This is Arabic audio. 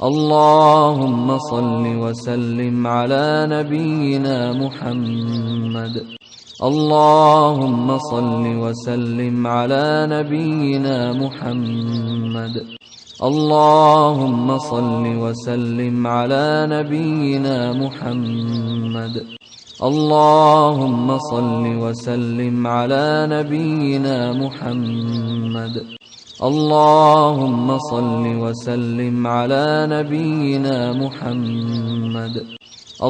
اللهم صل وسلم على نبينا محمد. اللهم صل وسلم على نبينا محمد. اللهم صل وسلم على نبينا محمد. اللهم صل وسلم على نبينا محمد. اللهم صل وسلم على نبينا محمد.